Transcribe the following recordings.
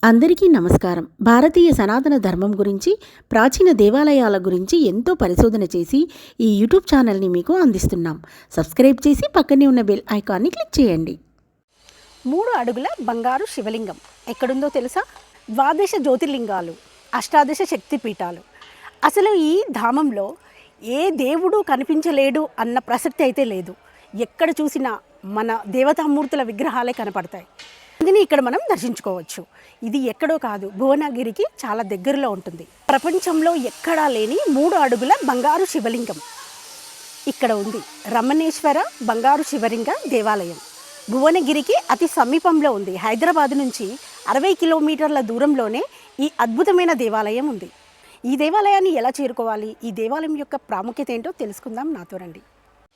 అందరికీ నమస్కారం. భారతీయ సనాతన ధర్మం గురించి, ప్రాచీన దేవాలయాల గురించి ఎంతో పరిశోధన చేసి ఈ యూట్యూబ్ ఛానల్ని మీకు అందిస్తున్నాం. సబ్స్క్రైబ్ చేసి పక్కనే ఉన్న బెల్ ఐకాన్ని క్లిక్ చేయండి. 3 అడుగుల బంగారు శివలింగం ఎక్కడుందో తెలుసా? ద్వాదశ జ్యోతిర్లింగాలు, అష్టాదశ శక్తిపీఠాలు. అసలు ఈ ధామంలో ఏ దేవుడు కనిపించలేడు అన్న ప్రసక్తి అయితే లేదు. ఎక్కడ చూసినా మన దేవతామూర్తుల విగ్రహాలే కనపడతాయి. దీన్ని ఇక్కడ మనం దర్శించుకోవచ్చు. ఇది ఎక్కడో కాదు, భువనగిరికి చాలా దగ్గరలో ఉంటుంది. ప్రపంచంలో ఎక్కడా లేని 3 అడుగుల బంగారు శివలింగం ఇక్కడ ఉంది. రమణేశ్వర బంగారు శివలింగ దేవాలయం భువనగిరికి అతి సమీపంలో ఉంది. హైదరాబాద్ నుంచి 60 కిలోమీటర్ల దూరంలోనే ఈ అద్భుతమైన దేవాలయం ఉంది. ఈ దేవాలయాన్ని ఎలా చేరుకోవాలి, ఈ దేవాలయం యొక్క ప్రాముఖ్యత ఏంటో తెలుసుకుందాం. నాతో రండి.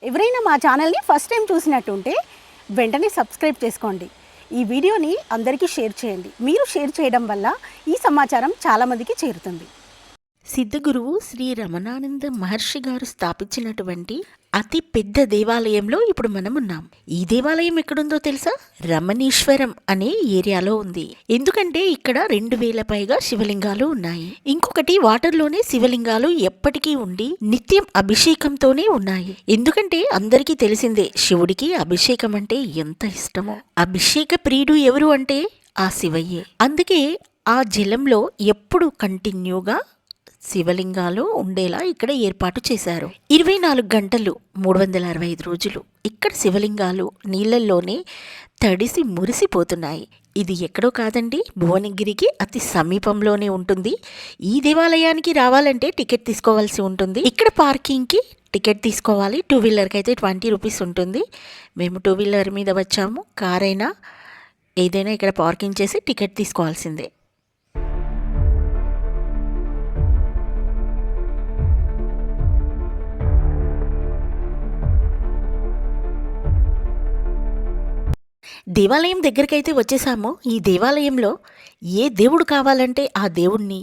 ఎవరైనా మా ఛానల్ని ఫస్ట్ టైం చూసినట్టుంటే వెంటనే సబ్స్క్రైబ్ చేసుకోండి. ఈ వీడియోని అందరికీ షేర్ చేయండి. మీరు షేర్ చేయడం వల్ల ఈ సమాచారం చాలామందికి చేరుతుంది. సిద్ధగురువు శ్రీ రమణానంద మహర్షి గారు స్థాపించినటువంటి అతి పెద్ద దేవాలయంలో ఇప్పుడు మనం ఉన్నాం. ఈ దేవాలయం ఎక్కడుందో తెలుసా? రమణేశ్వరం అనే ఏరియాలో ఉంది. ఎందుకంటే ఇక్కడ 2000 పైగా శివలింగాలు ఉన్నాయి. ఇంకొకటి వాటర్లోనే శివలింగాలు ఎప్పటికీ ఉండి నిత్యం అభిషేకంతోనే ఉన్నాయి. ఎందుకంటే అందరికీ తెలిసిందే శివుడికి అభిషేకం అంటే ఎంత ఇష్టమో. అభిషేక ప్రియుడు ఎవరు అంటే ఆ శివయ్యే. అందుకే ఆ జలంలో ఎప్పుడు కంటిన్యూగా శివలింగాలు ఉండేలా ఇక్కడ ఏర్పాటు చేశారు. 24 గంటలు 365 రోజులు ఇక్కడ శివలింగాలు నీళ్ళల్లోనే తడిసి మురిసిపోతున్నాయి. ఇది ఎక్కడో కాదండి, భువనగిరికి అతి సమీపంలోనే ఉంటుంది. ఈ దేవాలయానికి రావాలంటే టికెట్ తీసుకోవాల్సి ఉంటుంది. ఇక్కడ పార్కింగ్కి టికెట్ తీసుకోవాలి. 2 వీలర్కి అయితే 20 రూపీస్ ఉంటుంది. మేము 2 వీలర్ మీద వచ్చాము. కార్ అయినా ఏదైనా ఇక్కడ పార్కింగ్ చేసి టికెట్ తీసుకోవాల్సిందే. దేవాలయం దగ్గరికైతే వచ్చేసాము. ఈ దేవాలయంలో ఏ దేవుడు కావాలంటే ఆ దేవుణ్ణి,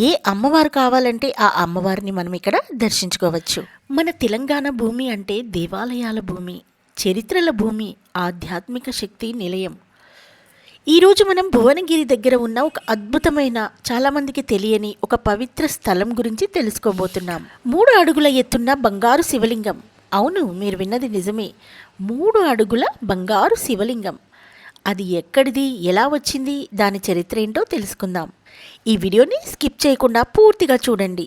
ఏ అమ్మవారు కావాలంటే ఆ అమ్మవారిని మనం ఇక్కడ దర్శించుకోవచ్చు. మన తెలంగాణ భూమి అంటే దేవాలయాల భూమి, చరిత్రల భూమి, ఆధ్యాత్మిక శక్తి నిలయం. ఈరోజు మనం భువనగిరి దగ్గర ఉన్న ఒక అద్భుతమైన, చాలామందికి తెలియని ఒక పవిత్ర స్థలం గురించి తెలుసుకోబోతున్నాం. 3 అడుగుల ఎత్తున్న బంగారు శివలింగం. అవును, మీరు విన్నది నిజమే. 3 అడుగుల బంగారు శివలింగం. అది ఎక్కడిది, ఎలా వచ్చింది, దాని చరిత్ర ఏంటో తెలుసుకుందాం. ఈ వీడియోని స్కిప్ చేయకుండా పూర్తిగా చూడండి.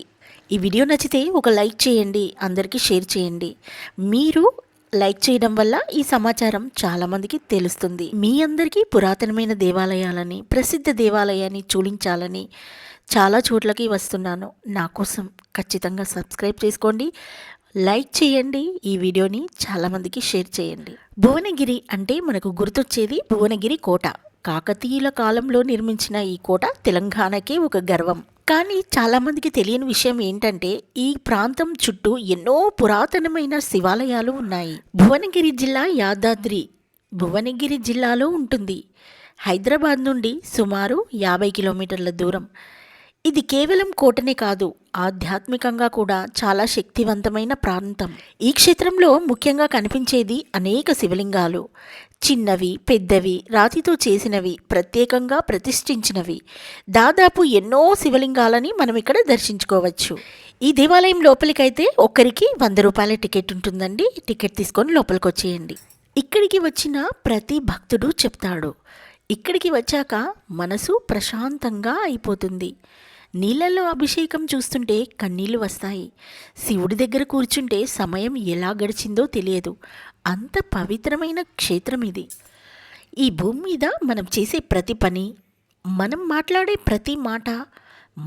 ఈ వీడియో నచ్చితే ఒక లైక్ చేయండి, అందరికీ షేర్ చేయండి. మీరు లైక్ చేయడం వల్ల ఈ సమాచారం చాలామందికి తెలుస్తుంది. మీ అందరికీ పురాతనమైన దేవాలయాలని, ప్రసిద్ధ దేవాలయాన్ని చూడించాలని చాలా చోట్లకి వస్తున్నాను. నా కోసం ఖచ్చితంగా సబ్స్క్రైబ్ చేసుకోండి, లైక్ చేయండి, ఈ వీడియోని చాలామందికి షేర్ చేయండి. భువనగిరి అంటే మనకు గుర్తొచ్చేది భువనగిరి కోట. కాకతీయుల కాలంలో నిర్మించిన ఈ కోట తెలంగాణకే ఒక గర్వం. కానీ చాలామందికి తెలియని విషయం ఏంటంటే ఈ ప్రాంతం చుట్టూ ఎన్నో పురాతనమైన శివాలయాలు ఉన్నాయి. భువనగిరి జిల్లా యాదాద్రి భువనగిరి జిల్లాలో ఉంటుంది. హైదరాబాద్ నుండి సుమారు 50 కిలోమీటర్ల దూరం. ఇది కేవలం కోటనే కాదు, ఆధ్యాత్మికంగా కూడా చాలా శక్తివంతమైన ప్రాంతం. ఈ క్షేత్రంలో ముఖ్యంగా కనిపించేది అనేక శివలింగాలు. చిన్నవి, పెద్దవి, రాతితో చేసినవి, ప్రత్యేకంగా ప్రతిష్ఠించినవి. దాదాపు ఎన్నో శివలింగాలని మనం ఇక్కడ దర్శించుకోవచ్చు. ఈ దేవాలయం లోపలికైతే ఒక్కరికి 100 రూపాయల టికెట్ ఉంటుందండి. టికెట్ తీసుకొని లోపలికి వచ్చేయండి. ఇక్కడికి వచ్చిన ప్రతి భక్తుడు చెప్తాడు, ఇక్కడికి వచ్చాక మనసు ప్రశాంతంగా అయిపోతుంది. నీళ్ళల్లో అభిషేకం చూస్తుంటే కన్నీళ్లు వస్తాయి. శివుడి దగ్గర కూర్చుంటే సమయం ఎలా గడిచిందో తెలియదు. అంత పవిత్రమైన క్షేత్రం ఇది. ఈ భూమి మీద మనం చేసే ప్రతి పని, మనం మాట్లాడే ప్రతి మాట,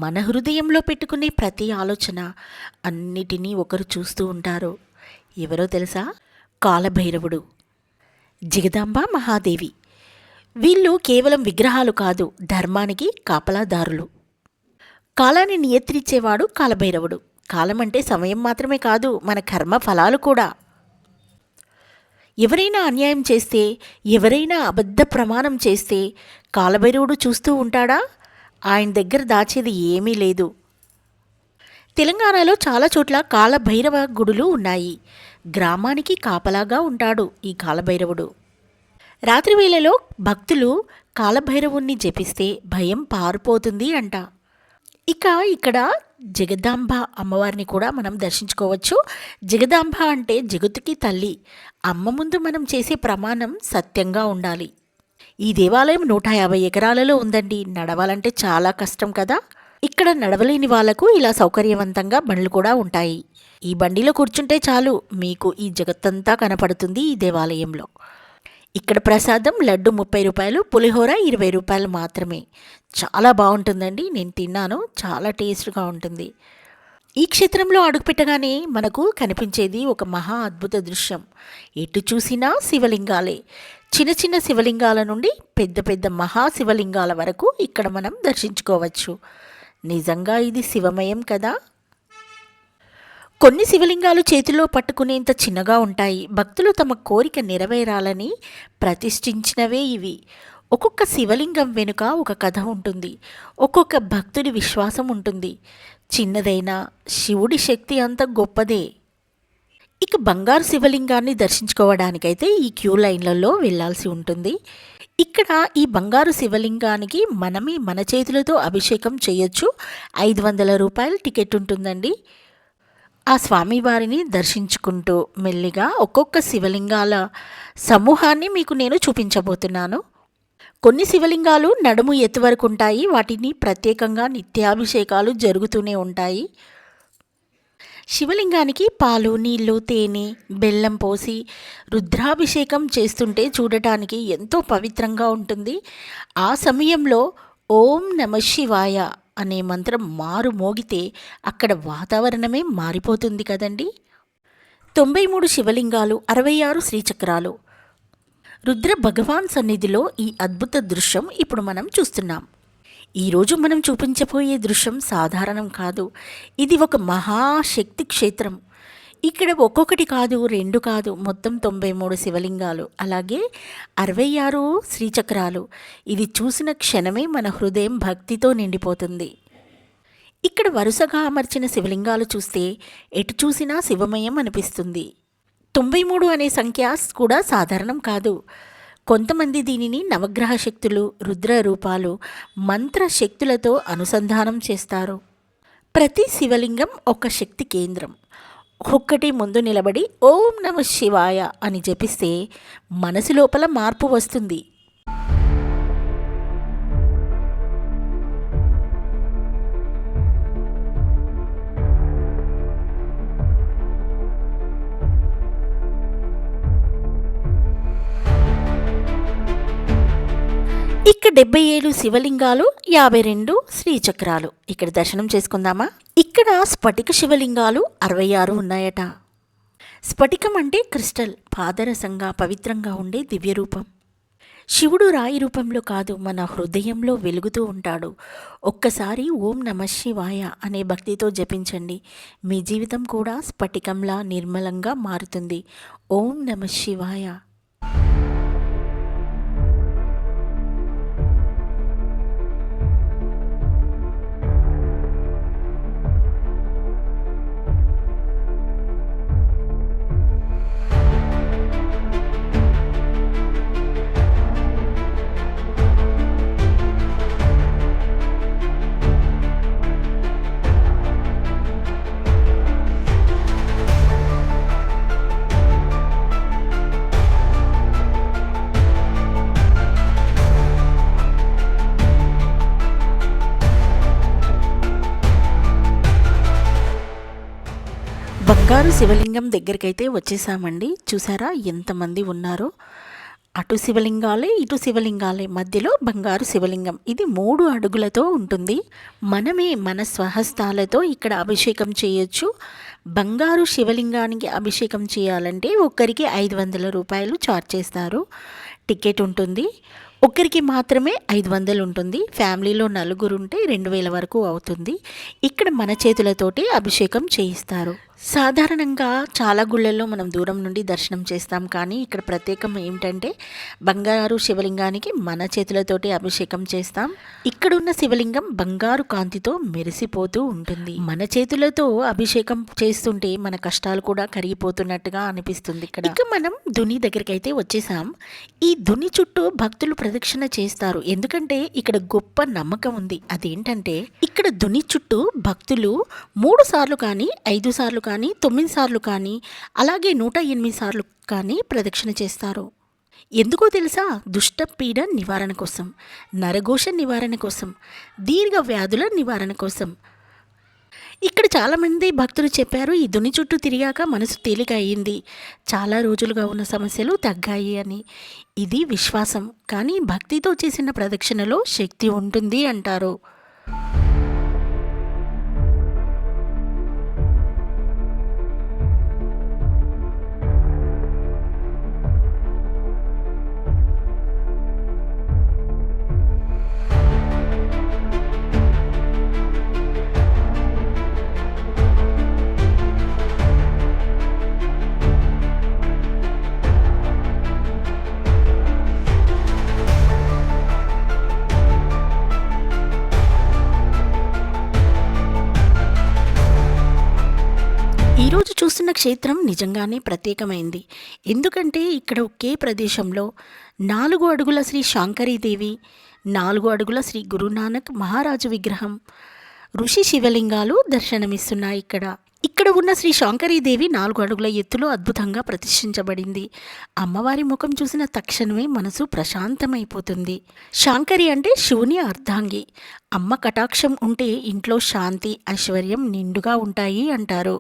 మన హృదయంలో పెట్టుకునే ప్రతి ఆలోచన అన్నిటినీ ఒకరు చూస్తూ ఉంటారు. ఎవరో తెలుసా? కాలభైరవుడు, జగదాంబ మహాదేవి. వీళ్ళు కేవలం విగ్రహాలు కాదు, ధర్మానికి కాపలాదారులు. కాలాన్ని నియంత్రించేవాడు కాలభైరవుడు. కాలం అంటే సమయం మాత్రమే కాదు, మన కర్మ ఫలాలు కూడా. ఎవరైనా అన్యాయం చేస్తే, ఎవరైనా అబద్ధ ప్రమాణం చేస్తే కాలభైరవుడు చూస్తూ ఉంటాడా? ఆయన దగ్గర దాచేది ఏమీ లేదు. తెలంగాణలో చాలా చోట్ల కాలభైరవ గుడులు ఉన్నాయి. గ్రామానికి కాపలాగా ఉంటాడు ఈ కాలభైరవుడు. రాత్రి వేళలో భక్తులు కాలభైరవుణ్ణి జపిస్తే భయం పారిపోతుంది అంట. ఇక ఇక్కడ జగదాంబ అమ్మవారిని కూడా మనం దర్శించుకోవచ్చు. జగదాంబ అంటే జగత్తుకి తల్లి. అమ్మ ముందు మనం చేసే ప్రమాణం సత్యంగా ఉండాలి. ఈ దేవాలయం 150 ఎకరాలలో ఉందండి. నడవాలంటే చాలా కష్టం కదా. ఇక్కడ నడవలేని వాళ్లకు ఇలా సౌకర్యవంతంగా బండ్లు కూడా ఉంటాయి. ఈ బండిలో కూర్చుంటే చాలు మీకు ఈ జగత్తంతా కనపడుతుంది ఈ దేవాలయంలో. ఇక్కడ ప్రసాదం లడ్డు 30 రూపాయలు, పులిహోర 20 రూపాయలు మాత్రమే. చాలా బాగుంటుందండి. నేను తిన్నాను, చాలా టేస్ట్గా ఉంటుంది. ఈ క్షేత్రంలో అడుగుపెట్టగానే మనకు కనిపించేది ఒక మహా అద్భుత దృశ్యం. ఎటు చూసినా శివలింగాలే. చిన్న చిన్న శివలింగాల నుండి పెద్ద పెద్ద మహాశివలింగాల వరకు ఇక్కడ మనం దర్శించుకోవచ్చు. నిజంగా ఇది శివమయం కదా. కొన్ని శివలింగాలు చేతిలో పట్టుకునేంత చిన్నగా ఉంటాయి. భక్తులు తమ కోరిక నెరవేరాలని ప్రతిష్ఠించినవే ఇవి. ఒక్కొక్క శివలింగం వెనుక ఒక కథ ఉంటుంది. ఒక్కొక్క భక్తుడి విశ్వాసం ఉంటుంది. చిన్నదైనా శివుడి శక్తి అంత గొప్పదే. ఇక బంగారు శివలింగాన్ని దర్శించుకోవడానికైతే ఈ క్యూ లైన్లలో వెళ్ళాల్సి ఉంటుంది. ఇక్కడ ఈ బంగారు శివలింగానికి మనమే మన చేతులతో అభిషేకం చేయొచ్చు. 500 రూపాయల టికెట్ ఉంటుందండి. ఆ స్వామివారిని దర్శించుకుంటూ మెల్లిగా ఒక్కొక్క శివలింగాల సమూహాన్ని మీకు నేను చూపించబోతున్నాను. కొన్ని శివలింగాలు నడుము ఎత్తు వరకు ఉంటాయి. వాటిని ప్రత్యేకంగా నిత్యాభిషేకాలు జరుగుతూనే ఉంటాయి. శివలింగానికి పాలు, నీళ్లు, తేనె, బెల్లం పోసి రుద్రాభిషేకం చేస్తుంటే చూడటానికి ఎంతో పవిత్రంగా ఉంటుంది. ఆ సమయంలో ఓం నమః శివాయ అనే మంత్రం మారు మోగితే అక్కడ వాతావరణమే మారిపోతుంది కదండి. 93 శివలింగాలు, 66 శ్రీచక్రాలు. రుద్ర భగవాన్ సన్నిధిలో ఈ అద్భుత దృశ్యం ఇప్పుడు మనం చూస్తున్నాం. ఈరోజు మనం చూపించబోయే దృశ్యం సాధారణం కాదు. ఇది ఒక మహాశక్తి క్షేత్రం. ఇక్కడ ఒక్కొక్కటి కాదు, 2 కాదు, మొత్తం 93 శివలింగాలు, అలాగే 66 శ్రీచక్రాలు. ఇది చూసిన క్షణమే మన హృదయం భక్తితో నిండిపోతుంది. ఇక్కడ వరుసగా అమర్చిన శివలింగాలు చూస్తే ఎటు చూసినా శివమయం అనిపిస్తుంది. 93 అనే సంఖ్య కూడా సాధారణం కాదు. కొంతమంది దీనిని నవగ్రహ శక్తులు, రుద్ర రూపాలు, మంత్ర శక్తులతో అనుసంధానం చేస్తారు. ప్రతి శివలింగం ఒక శక్తి కేంద్రం. ఒక్కటి ముందు నిలబడి ఓం నమః శివాయ అని జపిస్తే మనసు లోపల మార్పు వస్తుంది. ఇక్కడ 77 శివలింగాలు, 52 శ్రీచక్రాలు. ఇక్కడ దర్శనం చేసుకుందామా. ఇక్కడ స్ఫటిక శివలింగాలు 66 ఉన్నాయట. స్ఫటికం అంటే క్రిస్టల్, పాదరసంగా పవిత్రంగా ఉండే దివ్య రూపం. శివుడు రాయి రూపంలో కాదు, మన హృదయంలో వెలుగుతూ ఉంటాడు. ఒక్కసారి ఓం నమః శివాయ అనే భక్తితో జపించండి. మీ జీవితం కూడా స్ఫటికంలా నిర్మలంగా మారుతుంది. ఓం నమః శివాయ. బంగారు శివలింగం దగ్గరికైతే వచ్చేసామండి. చూసారా ఎంతమంది ఉన్నారో. అటు శివలింగాలే, ఇటు శివలింగాలే, మధ్యలో బంగారు శివలింగం. ఇది 3 అడుగులతో ఉంటుంది. మనమే మన స్వహస్తాలతో ఇక్కడ అభిషేకం చేయొచ్చు. బంగారు శివలింగానికి అభిషేకం చేయాలంటే ఒక్కరికి 500 రూపాయలు ఛార్జ్ చేస్తారు. టికెట్ ఉంటుంది. ఒక్కరికి మాత్రమే 500 ఉంటుంది. ఫ్యామిలీలో 4 ఉంటే 2000 వరకు అవుతుంది. ఇక్కడ మన చేతులతోటి అభిషేకం చేయిస్తారు. సాధారణంగా చాలా గుళ్ళల్లో మనం దూరం నుండి దర్శనం చేస్తాం, కానీ ఇక్కడ ప్రత్యేకం ఏమిటంటే బంగారు శివలింగానికి మన చేతులతోటి అభిషేకం చేస్తాం. ఇక్కడున్న శివలింగం బంగారు కాంతితో మెరిసిపోతూ ఉంటుంది. మన చేతులతో అభిషేకం చేస్తుంటే మన కష్టాలు కూడా కరిగిపోతున్నట్టుగా అనిపిస్తుంది. ఇక మనం దుని దగ్గరికి అయితే వచ్చేసాం. ఈ దుని చుట్టూ భక్తులు ప్రదక్షిణ చేస్తారు, ఎందుకంటే ఇక్కడ గొప్ప నమ్మకం ఉంది. అదేంటంటే ఇక్కడ దుని చుట్టూ భక్తులు 3 సార్లు కానీ 5 సార్లు కానీ 9 సార్లు కానీ అలాగే 108 సార్లు కానీ ప్రదక్షిణ చేస్తారు. ఎందుకో తెలుసా? దుష్ట పీడ నివారణ కోసం, నరఘోష నివారణ కోసం, దీర్ఘ వ్యాధుల నివారణ కోసం. ఇక్కడ చాలామంది భక్తులు చెప్పారు, ఈ దుని చుట్టూ తిరిగాక మనసు తేలిక అయ్యింది, చాలా రోజులుగా ఉన్న సమస్యలు తగ్గాయి అని. ఇది విశ్వాసం, కానీ భక్తితో చేసిన ప్రదక్షిణలో శక్తి ఉంటుంది అంటారు. ఈరోజు చూస్తున్న క్షేత్రం నిజంగానే ప్రత్యేకమైంది. ఎందుకంటే ఇక్కడ ఒకే ప్రదేశంలో 4 అడుగుల శ్రీ శాంకరీదేవి, 4 అడుగుల శ్రీ గురునానక్ మహారాజు విగ్రహం, ఋషి శివలింగాలు దర్శనమిస్తున్నాయి. ఇక్కడ ఉన్న శ్రీ శాంకరీదేవి 4 అడుగుల ఎత్తులో అద్భుతంగా ప్రతిష్ఠించబడింది. అమ్మవారి ముఖం చూసిన తక్షణమే మనసు ప్రశాంతమైపోతుంది. శాంకరి అంటే శివుని అర్ధాంగి. అమ్మ కటాక్షం ఉంటే ఇంట్లో శాంతి, ఐశ్వర్యం నిండుగా ఉంటాయి అంటారు.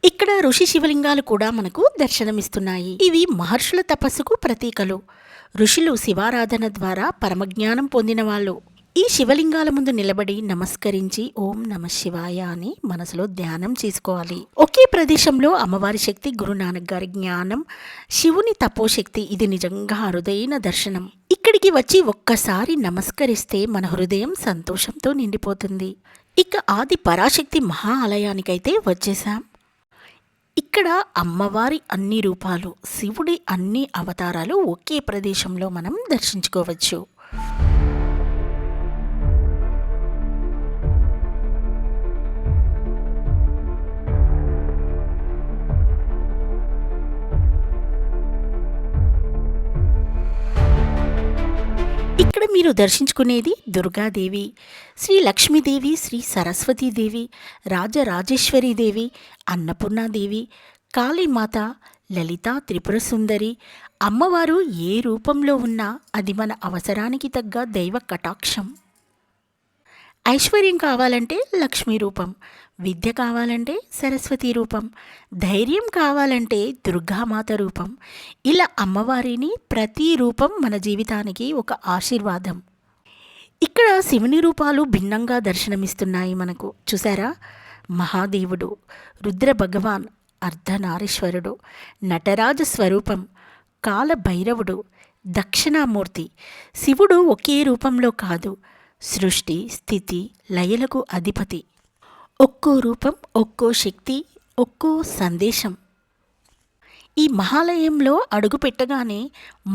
ఇక్కడ ఋషి శివలింగాలు కూడా మనకు దర్శనమిస్తున్నాయి. ఇవి మహర్షుల తపస్సుకు ప్రతీకలు. ఋషులు శివారాధన ద్వారా పరమజ్ఞానం పొందిన వాళ్ళు. ఈ శివలింగాల ముందు నిలబడి నమస్కరించి ఓం నమ శివాయ అని మనసులో ధ్యానం చేసుకోవాలి. ఒకే ప్రదేశంలో అమ్మవారి శక్తి, గురునానక్ గారి జ్ఞానం, శివుని తపోశక్తి. ఇది నిజంగా అరుదైన దర్శనం. ఇక్కడికి వచ్చి ఒక్కసారి నమస్కరిస్తే మన హృదయం సంతోషంతో నిండిపోతుంది. ఇక ఆది పరాశక్తి మహా ఆలయానికైతే వచ్చేసాం. ఇక్కడ అమ్మవారి అన్ని రూపాలు, శివుడి అన్ని అవతారాలు ఒకే ప్రదేశంలో మనం దర్శించుకోవచ్చు. ఇక్కడ మీరు దర్శించుకునేది దుర్గాదేవి, శ్రీ లక్ష్మీదేవి, శ్రీ సరస్వతీదేవి, రాజరాజేశ్వరీదేవి, అన్నపూర్ణాదేవి, కాళీమాత, లలిత త్రిపుర సుందరి. అమ్మవారు ఏ రూపంలో ఉన్నా అది మన అవసరానికి తగ్గ దైవ కటాక్షం. ఐశ్వర్యం కావాలంటే లక్ష్మీ రూపం, విద్య కావాలంటే సరస్వతి రూపం, ధైర్యం కావాలంటే దుర్గామాత రూపం. ఇలా అమ్మవారిని ప్రతి రూపం మన జీవితానికి ఒక ఆశీర్వాదం. ఇక్కడ శివుని రూపాలు భిన్నంగా దర్శనమిస్తున్నాయి మనకు. చూసారా? మహాదేవుడు, రుద్ర భగవాన్, అర్ధనారీశ్వరుడు, నటరాజ స్వరూపం, కాలభైరవుడు, దక్షిణామూర్తి. శివుడు ఒకే రూపంలో కాదు, సృష్టి స్థితి లయలకు అధిపతి. ఒక్కో రూపం, ఒక్కో శక్తి, ఒక్కో సందేశం. ఈ మహాలయంలో అడుగు పెట్టగానే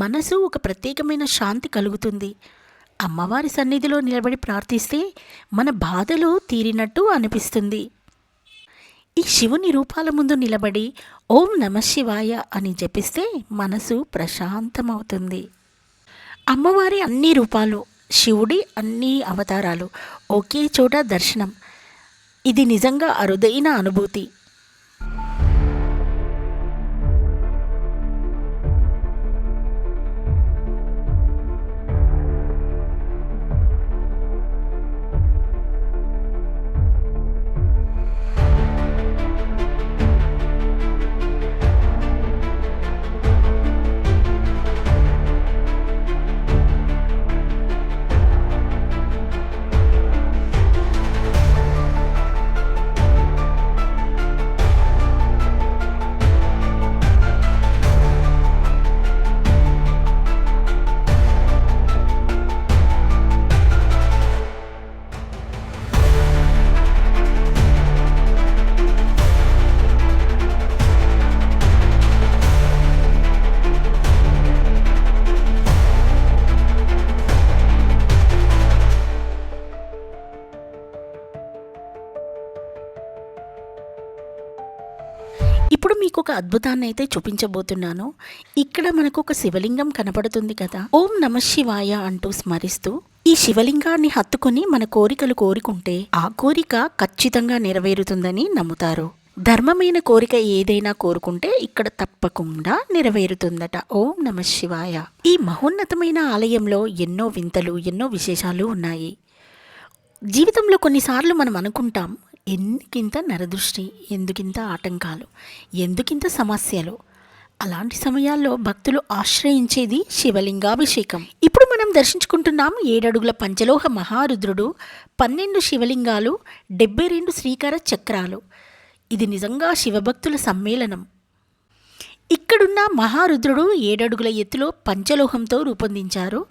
మనసు ఒక ప్రత్యేకమైన శాంతి కలుగుతుంది. అమ్మవారి సన్నిధిలో నిలబడి ప్రార్థిస్తే మన బాధలు తీరినట్టు అనిపిస్తుంది. ఈ శివుని రూపాల ముందు నిలబడి ఓం నమ శివాయ అని జపిస్తే మనసు ప్రశాంతమవుతుంది. అమ్మవారి అన్ని రూపాలు, శివుడి అన్ని అవతారాలు ఒకే చోట దర్శనం. ఇది నిజంగా అరుదైన అనుభూతి. మీకు ఒక అద్భుతాన్ని అయితే చూపించబోతున్నాను. ఇక్కడ మనకు ఒక శివలింగం కనపడుతుంది కదా. ఓం నమః శివాయ అంటూ స్మరిస్తూ ఈ శివలింగాన్ని హత్తుకొని మన కోరికలు కోరుకుంటే ఆ కోరిక ఖచ్చితంగా నెరవేరుతుందని నమ్ముతారు. ధర్మమైన కోరిక ఏదైనా కోరుకుంటే ఇక్కడ తప్పకుండా నెరవేరుతుందట. ఓం నమః శివాయ. ఈ మహోన్నతమైన ఆలయంలో ఎన్నో వింతలు, ఎన్నో విశేషాలు ఉన్నాయి. జీవితంలో కొన్నిసార్లు మనం అనుకుంటాం, ఎందుకింత నరదృష్టి, ఎందుకింత ఆటంకాలు, ఎందుకింత సమస్యలు. అలాంటి సమయాల్లో భక్తులు ఆశ్రయించేది శివలింగాభిషేకం. ఇప్పుడు మనం దర్శించుకుంటున్నాం 7 అడుగుల పంచలోహ మహారుద్రుడు, 12 శివలింగాలు, 72 శ్రీకర చక్రాలు. ఇది నిజంగా శివభక్తుల సమ్మేళనం. ఇక్కడున్న మహారుద్రుడు 7 అడుగుల ఎత్తులో పంచలోహంతో రూపొందించారు.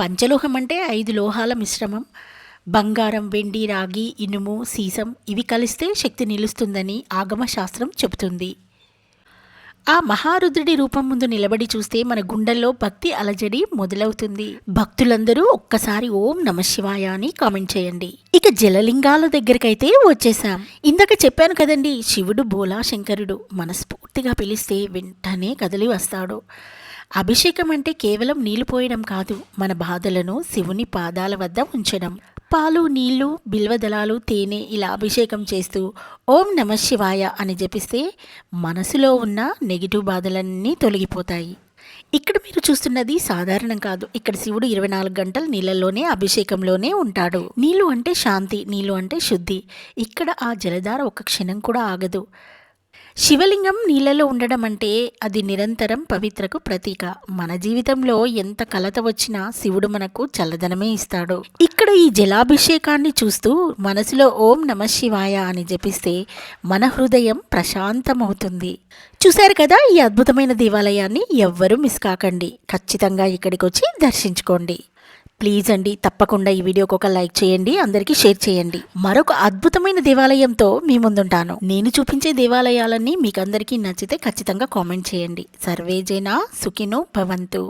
పంచలోహం అంటే 5 లోహాల మిశ్రమం. బంగారం, వెండి, రాగి, ఇనుము, సీసం ఇవి కలిస్తే శక్తి నిలుస్తుందని ఆగమశాస్త్రం చెబుతుంది. ఆ మహారుద్రుడి రూపం ముందు నిలబడి చూస్తే మన గుండెల్లో భక్తి అలజడి మొదలవుతుంది. భక్తులందరూ ఒక్కసారి ఓం నమః శివాయ అని కామెంట్ చేయండి. ఇక జలలింగాల దగ్గరికైతే వచ్చేసాం. ఇందాక చెప్పాను కదండి, శివుడు బోలా శంకరుడు. మనస్ఫూర్తిగా పిలిస్తే వెంటనే కదిలి వస్తాడు. అభిషేకం అంటే కేవలం నీళ్లు పోయడం కాదు, మన బాధలను శివుని పాదాల వద్ద ఉంచడం. పాలు, నీళ్లు, బిల్వదళాలు, తేనె ఇలా అభిషేకం చేస్తూ ఓం నమః శివాయ అని జపిస్తే మనసులో ఉన్న నెగిటివ్ బాధలన్నీ తొలగిపోతాయి. ఇక్కడ మీరు చూస్తున్నది సాధారణం కాదు. ఇక్కడ శివుడు 24 గంటలు నీళ్ళల్లోనే అభిషేకంలోనే ఉంటాడు. నీళ్లు అంటే శాంతి, నీళ్లు అంటే శుద్ధి. ఇక్కడ ఆ జలధార ఒక క్షణం కూడా ఆగదు. శివలింగం నీళ్ళలో ఉండడం అంటే అది నిరంతరం పవిత్రకు ప్రతీక. మన జీవితంలో ఎంత కలత వచ్చినా శివుడు మనకు చల్లదనమే ఇస్తాడు. ఇక్కడ ఈ జలాభిషేకాన్ని చూస్తూ మనసులో ఓం నమః శివాయ అని జపిస్తే మన హృదయం ప్రశాంతమవుతుంది. చూశారు కదా, ఈ అద్భుతమైన దేవాలయాన్ని ఎవ్వరూ మిస్ కాకండి. ఖచ్చితంగా ఇక్కడికి వచ్చి దర్శించుకోండి. ప్లీజ్ అండి, తప్పకుండా ఈ వీడియోకి ఒక లైక్ చేయండి, అందరికీ షేర్ చేయండి. మరొక అద్భుతమైన దేవాలయంతో మీ ముందుంటాను. నేను చూపించే దేవాలయాలన్నీ మీకు అందరికీ నచ్చితే ఖచ్చితంగా కామెంట్ చేయండి. సర్వే జనా సుఖినో భవంతు.